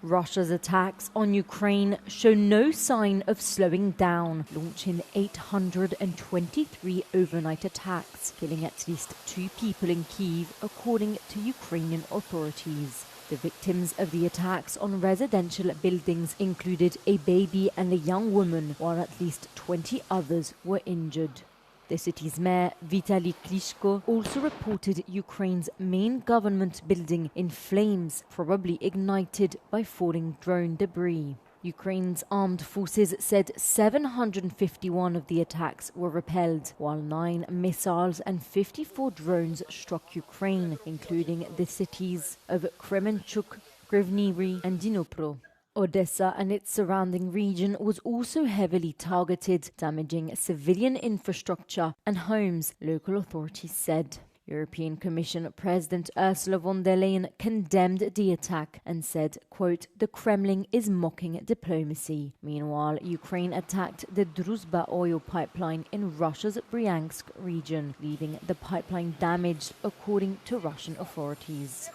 Russia's attacks on Ukraine show no sign of slowing down, launching 823 overnight attacks, killing at least 2 people in Kyiv, according to Ukrainian authorities. The victims of the attacks on residential buildings included a baby and a young woman, while at least 20 others were injured. The city's mayor, Vitaly Klitschko, also reported Ukraine's main government building in flames, probably ignited by falling drone debris. Ukraine's armed forces said 751 of the attacks were repelled, while 9 missiles and 54 drones struck Ukraine, including the cities of Kremenchuk, Krivny and Dnipro. Odessa and its surrounding region was also heavily targeted, damaging civilian infrastructure and homes, local authorities said. European Commission President Ursula von der Leyen condemned the attack and said, quote, "The Kremlin is mocking diplomacy." Meanwhile, Ukraine attacked the Druzhba oil pipeline in Russia's Bryansk region, leaving the pipeline damaged, according to Russian authorities.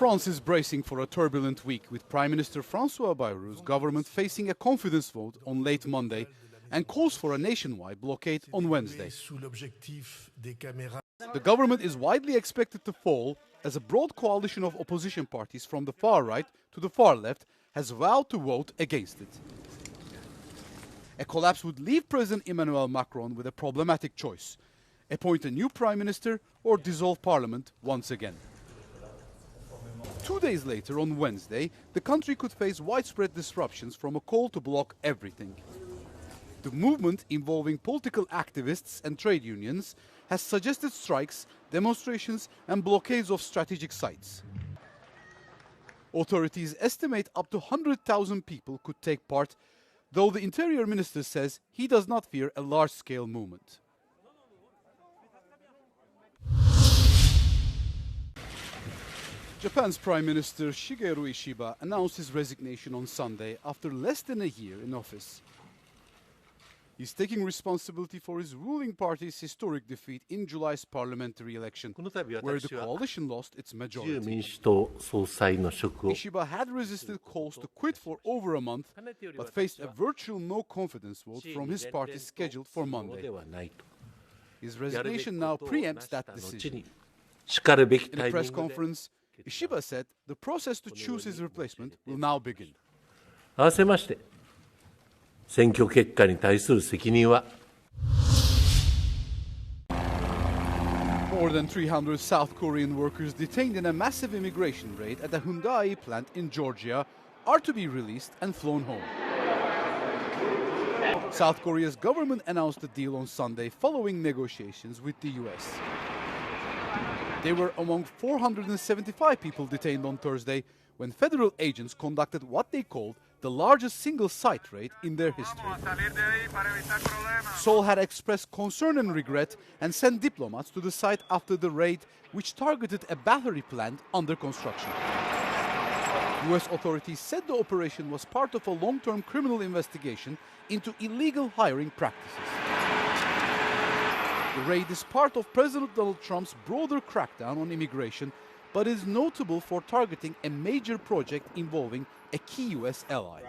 France is bracing for a turbulent week, with Prime Minister François Bayrou's government facing a confidence vote on late Monday and calls for a nationwide blockade on Wednesday. The government is widely expected to fall as a broad coalition of opposition parties from the far right to the far left has vowed to vote against it. A collapse would leave President Emmanuel Macron with a problematic choice: appoint a new prime minister or dissolve parliament once again. 2 days later, on Wednesday, the country could face widespread disruptions from a call to block everything. The movement, involving political activists and trade unions, has suggested strikes, demonstrations and blockades of strategic sites. Authorities estimate up to 100,000 people could take part, though the Interior Minister says he does not fear a large-scale movement. Japan's Prime Minister Shigeru Ishiba announced his resignation on Sunday after less than a year in office. He's taking responsibility for his ruling party's historic defeat in July's parliamentary election, where the coalition lost its majority. Ishiba had resisted calls to quit for over a month, but faced a virtual no-confidence vote from his party scheduled for Monday. His resignation now preempts that decision. In a press conference, Ishiba said the process to choose his replacement will now begin. More than 300 South Korean workers detained in a massive immigration raid at the Hyundai plant in Georgia are to be released and flown home. South Korea's government announced the deal on Sunday following negotiations with the US. They were among 475 people detained on Thursday when federal agents conducted what they called the largest single-site raid in their history. Seoul had expressed concern and regret and sent diplomats to the site after the raid, which targeted a battery plant under construction. US authorities said the operation was part of a long-term criminal investigation into illegal hiring practices. The raid is part of President Donald Trump's broader crackdown on immigration, but is notable for targeting a major project involving a key US ally.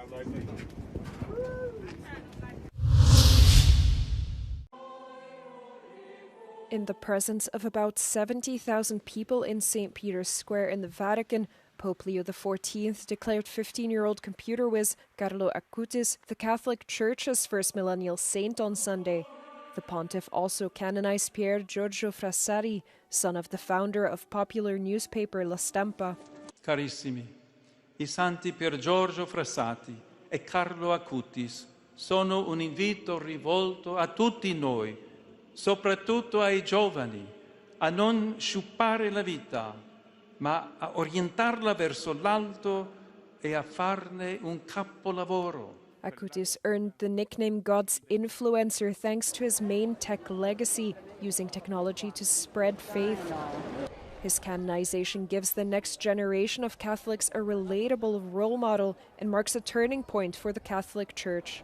In the presence of about 70,000 people in St. Peter's Square in the Vatican, Pope Leo XIV declared 15-year-old computer whiz Carlo Acutis the Catholic Church's first millennial saint on Sunday. The pontiff also canonized Pier Giorgio Frassati, son of the founder of popular newspaper La Stampa. Carissimi, i santi Pier Giorgio Frassati e Carlo Acutis sono un invito rivolto a tutti noi, soprattutto ai giovani, a non sciupare la vita, ma a orientarla verso l'alto e a farne un capolavoro. Acutis earned the nickname God's influencer thanks to his main tech legacy, using technology to spread faith. His canonization gives the next generation of Catholics a relatable role model and marks a turning point for the Catholic Church.